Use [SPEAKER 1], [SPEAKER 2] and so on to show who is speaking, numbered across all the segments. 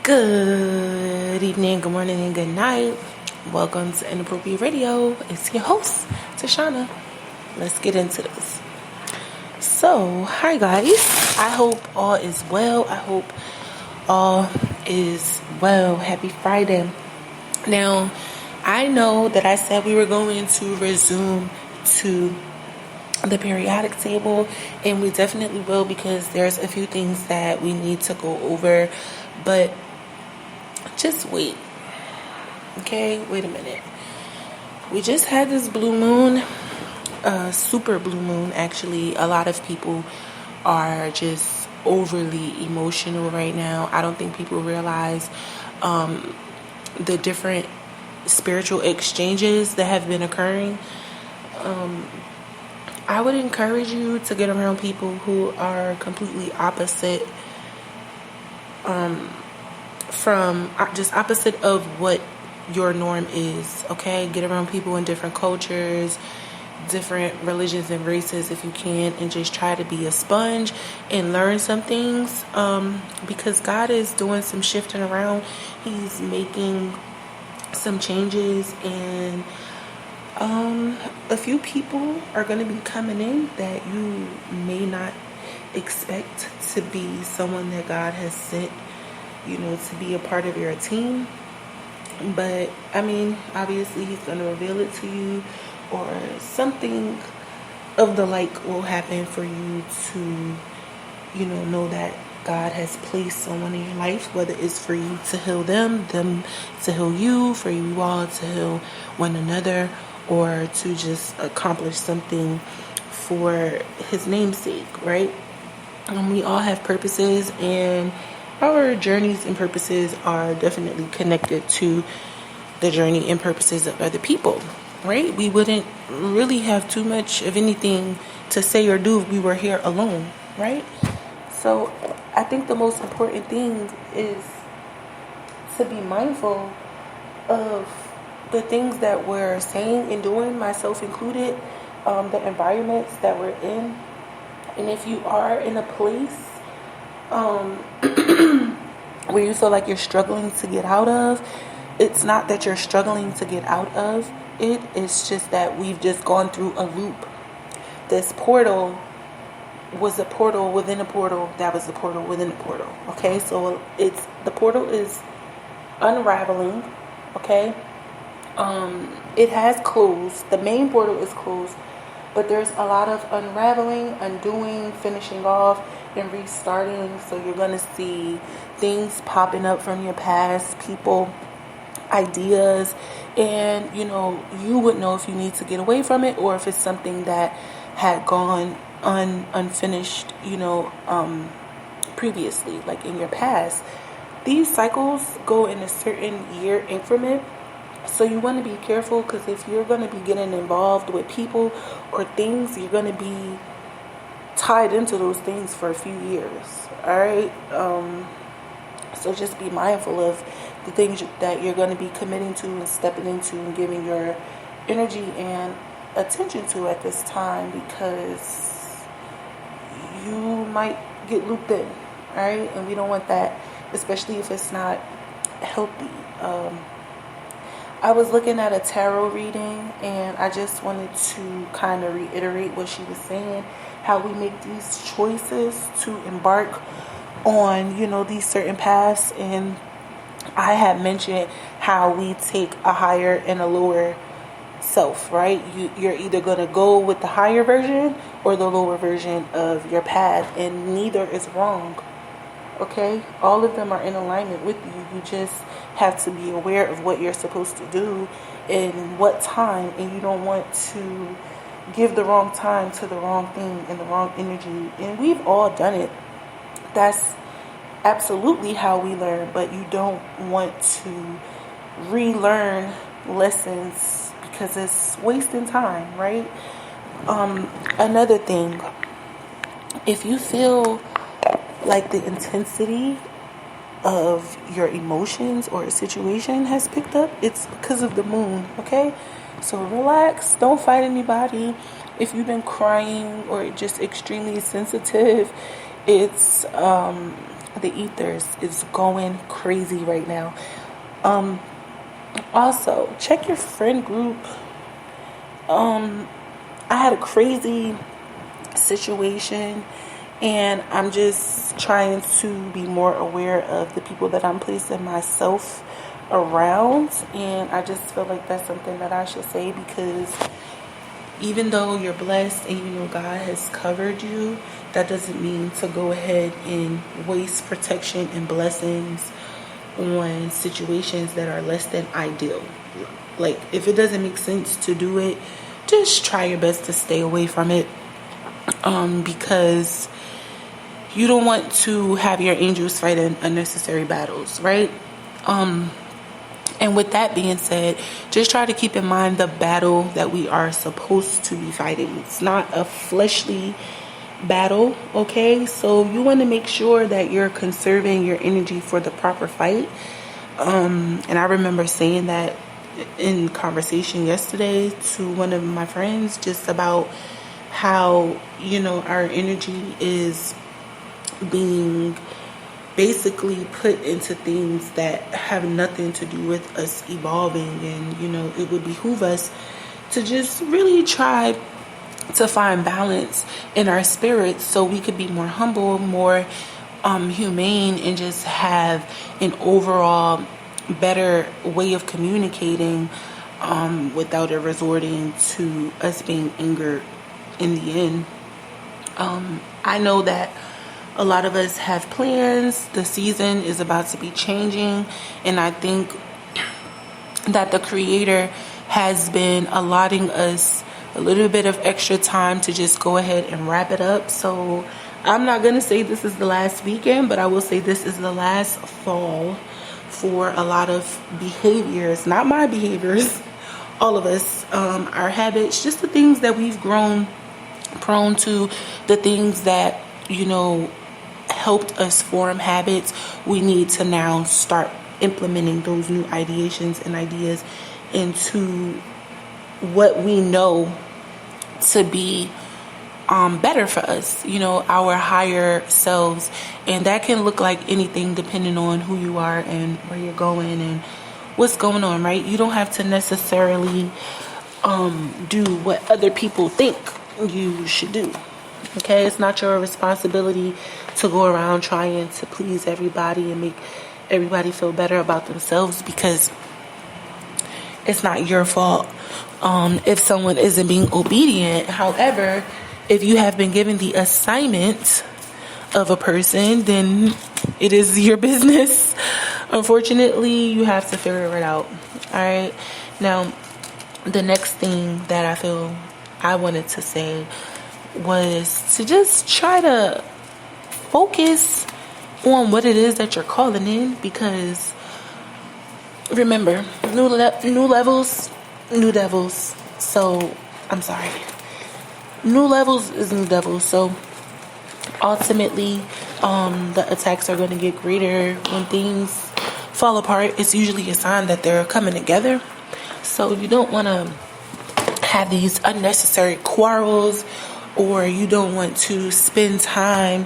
[SPEAKER 1] Good evening, good morning, and good night. Welcome to Inappropriate Radio. It's your host, Tashana. Let's get into this. So, hi guys. I hope all is well. I hope all is well. Happy Friday. Now, I know that I said we were going to resume to the periodic table, and we definitely will because there's a few things that we need to go over, but just wait. Okay, wait a minute. We just had this blue moon, super blue moon actually. A lot of people are just overly emotional right now. I don't think people realize the different spiritual exchanges that have been occurring. I would encourage you to get around people who are completely opposite from just opposite of what your norm is. Okay, get around people in different cultures, different religions and races if you can, and just try to be a sponge and learn some things, because God is doing some shifting around. He's making some changes, and a few people are going to be coming in that you may not expect to be someone that God has sent, to be a part of your team. But I mean, obviously he's going to reveal it to you, or something of the like will happen for you to, know that God has placed someone in your life, whether it's for you to heal them to heal you, for you all to heal one another, or to just accomplish something for his namesake, right? We all have purposes, and our journeys and purposes are definitely connected to the journey and purposes of other people, right? We wouldn't really have too much of anything to say or do if we were here alone, right? So I think the most important thing is to be mindful of the things that we're saying and doing, myself included, the environments that we're in. And if you are in a place where you feel like you're struggling to get out of, it's not that you're struggling to get out of it. It's just that we've just gone through a loop. This portal was a portal within a portal that was a portal within a portal. Okay, so the portal is unraveling. Okay, it has closed. The main portal is closed, but there's a lot of unraveling, undoing, finishing off, and restarting. So you're going to see things popping up from your past, people, ideas, and you would know if you need to get away from it, or if it's something that had gone unfinished, previously, like in your past. These cycles go in a certain year increment. So you want to be careful, because if you're going to be getting involved with people or things, you're going to be tied into those things for a few years. All right. So just be mindful of the things that you're going to be committing to and stepping into and giving your energy and attention to at this time, because you might get looped in. All right. And we don't want that, especially if it's not healthy. I was looking at a tarot reading, and I just wanted to kind of reiterate what she was saying, how we make these choices to embark on, these certain paths. And I had mentioned how we take a higher and a lower self, right? You're either going to go with the higher version or the lower version of your path, and neither is wrong. Okay, all of them are in alignment with you. You just have to be aware of what you're supposed to do and what time, and you don't want to give the wrong time to the wrong thing and the wrong energy. And we've all done it. That's absolutely how we learn, but you don't want to relearn lessons because it's wasting time, right? Another thing, if you feel like the intensity of your emotions or a situation has picked up, it's because of the moon. Okay, so relax, don't fight anybody. If you've been crying or just extremely sensitive, it's The ethers is going crazy right now. Also, check your friend group. I had a crazy situation, and I'm just trying to be more aware of the people that I'm placing myself around. And I just feel like that's something that I should say, because even though you're blessed and you know God has covered you, that doesn't mean to go ahead and waste protection and blessings on situations that are less than ideal. Like, if it doesn't make sense to do it, just try your best to stay away from it, because you don't want to have your angels fighting unnecessary battles, right? And with that being said, just try to keep in mind the battle that we are supposed to be fighting. It's not a fleshly battle, okay? So you want to make sure that you're conserving your energy for the proper fight. And I remember saying that in conversation yesterday to one of my friends, just about how, our energy is being basically put into things that have nothing to do with us evolving. And, it would behoove us to just really try to find balance in our spirits so we could be more humble, more humane, and just have an overall better way of communicating without it resorting to us being angered in the end. I know that a lot of us have plans. The season is about to be changing, and I think that the Creator has been allotting us a little bit of extra time to just go ahead and wrap it up. So I'm not going to say this is the last weekend, but I will say this is the last fall for a lot of behaviors, not my behaviors, all of us, our habits, just the things that we've grown prone to, the things that, helped us form habits. We need to now start implementing those new ideations and ideas into what we know to be better for us, our higher selves. And that can look like anything depending on who you are and where you're going and what's going on, right? You don't have to necessarily do what other people think you should do. Okay, it's not your responsibility to go around trying to please everybody and make everybody feel better about themselves, because it's not your fault if someone isn't being obedient. However, if you have been given the assignment of a person, then it is your business. Unfortunately, you have to figure it out. All right. Now, the next thing that I feel I wanted to say was to just try to focus on what it is that you're calling in, because remember, new levels, new devils. So, I'm sorry. New levels is new devils. So, ultimately, the attacks are going to get greater when things fall apart. It's usually a sign that they're coming together. So, you don't want to have these unnecessary quarrels, or you don't want to spend time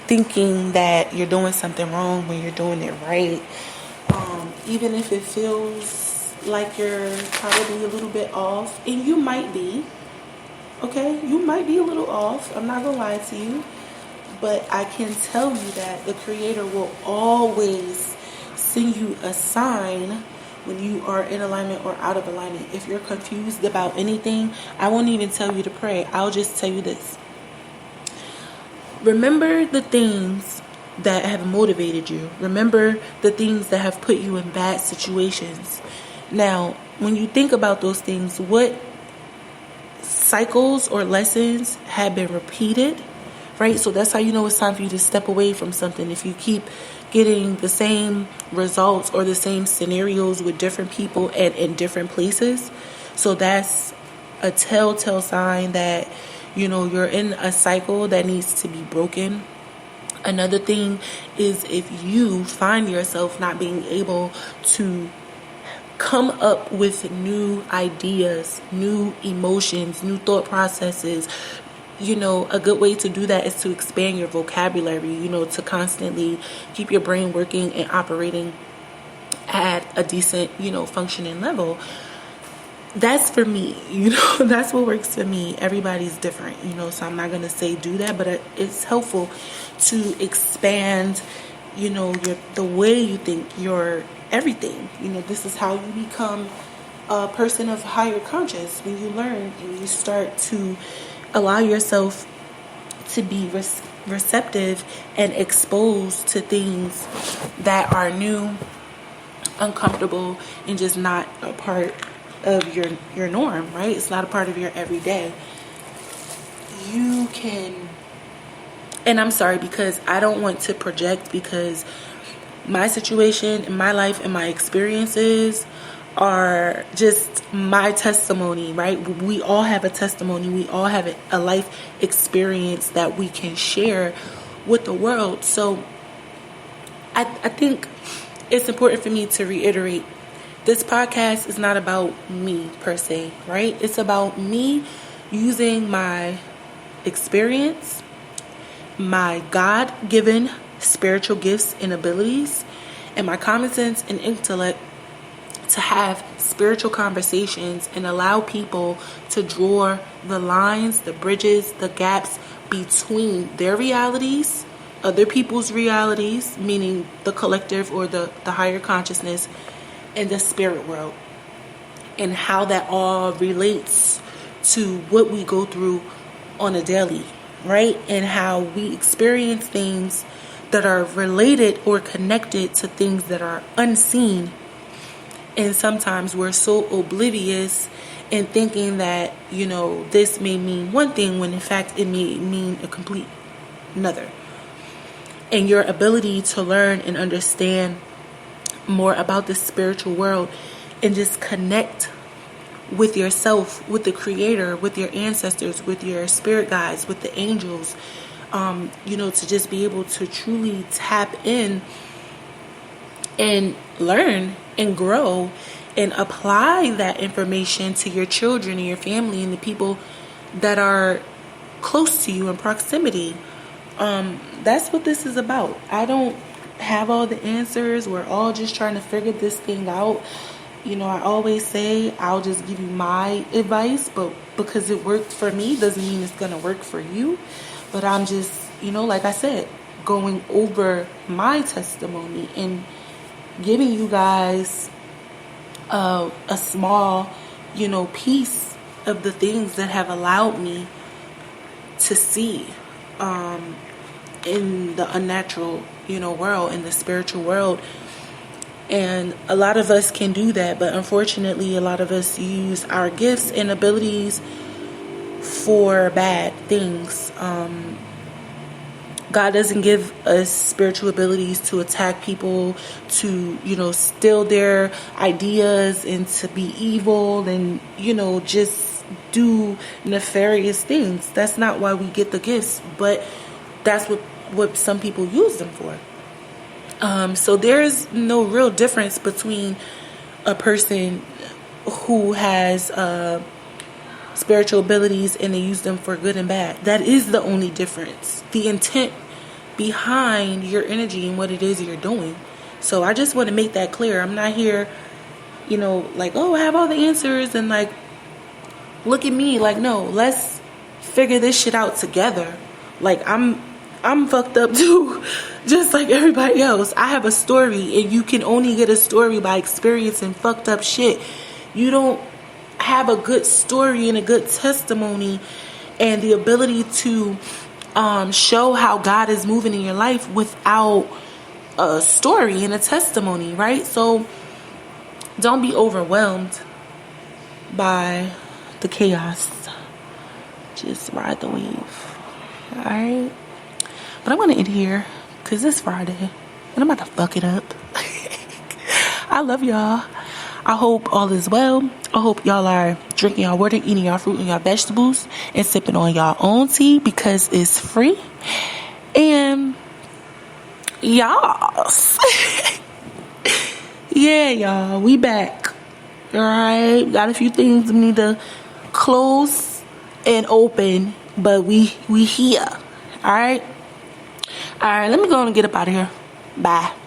[SPEAKER 1] thinking that you're doing something wrong when you're doing it right. Even if it feels like you're probably a little bit off, and you might be, okay? You might be a little off. I'm not going to lie to you. But I can tell you that the Creator will always send you a sign when you are in alignment or out of alignment. If you're confused about anything, I won't even tell you to pray. I'll just tell you this. Remember the things that have motivated you. Remember the things that have put you in bad situations. Now, when you think about those things, what cycles or lessons have been repeated, right? So that's how you know it's time for you to step away from something. If you keep getting the same results or the same scenarios with different people and in different places, so that's a telltale sign that you're in a cycle that needs to be broken. Another thing is if you find yourself not being able to come up with new ideas, new emotions, new thought processes, a good way to do that is to expand your vocabulary, to constantly keep your brain working and operating at a decent, functioning level. That's for me, that's what works for me. Everybody's different, so I'm not going to say do that, but it's helpful to expand, the way you think, your everything. This is how you become a person of higher conscious, when you learn and you start to allow yourself to be receptive and exposed to things that are new, uncomfortable, and just not a part of your norm, right? It's not a part of your everyday. You can, and I'm sorry because I don't want to project, because my situation in my life and my experiences are just my testimony, right? We all have a testimony. We all have a life experience that we can share with the world. So I think it's important for me to reiterate, this podcast is not about me per se, right? It's about me using my experience, my God-given spiritual gifts and abilities, and my common sense and intellect to have spiritual conversations and allow people to draw the lines, the bridges, the gaps between their realities, other people's realities, meaning the collective or the higher consciousness, and the spirit world, and how that all relates to what we go through on a daily, right? And how we experience things that are related or connected to things that are unseen. And sometimes we're so oblivious in thinking that, this may mean one thing when in fact it may mean a complete another. And your ability to learn and understand more about the spiritual world and just connect with yourself, with the creator, with your ancestors, with your spirit guides, with the angels, to just be able to truly tap in and learn and grow and apply that information to your children and your family and the people that are close to you in proximity. That's what this is about. I don't have all the answers. We're all just trying to figure this thing out. I always say I'll just give you my advice, but because it worked for me doesn't mean it's going to work for you. But I'm just, like I said, going over my testimony and giving you guys a small, piece of the things that have allowed me to see in the unnatural, world, in the spiritual world. And a lot of us can do that, but unfortunately a lot of us use our gifts and abilities for bad things. God doesn't give us spiritual abilities to attack people, to, steal their ideas and to be evil and, just do nefarious things. That's not why we get the gifts, but that's what some people use them for. So there's no real difference between a person who has spiritual abilities and they use them for good and bad. That is the only difference. The intent behind your energy and what it is you're doing. So I just want to make that clear. I'm not here, like, oh, I have all the answers and like, look at me. Like, no, let's figure this shit out together. Like, I'm fucked up too, just like everybody else. I have a story, and you can only get a story by experiencing fucked up shit. You don't have a good story and a good testimony and the ability to show how God is moving in your life without a story and a testimony, right? So don't be overwhelmed by the chaos. Just ride the wave. All right? But I'm going to end here because it's Friday and I'm about to fuck it up. I love y'all. I hope all is well. I hope y'all are drinking y'all water, eating y'all fruit and y'all vegetables, and sipping on y'all own tea because it's free. And y'all, yeah, y'all, we back. All right, got a few things we need to close and open but we here. All right, let me go and get up out of here. Bye.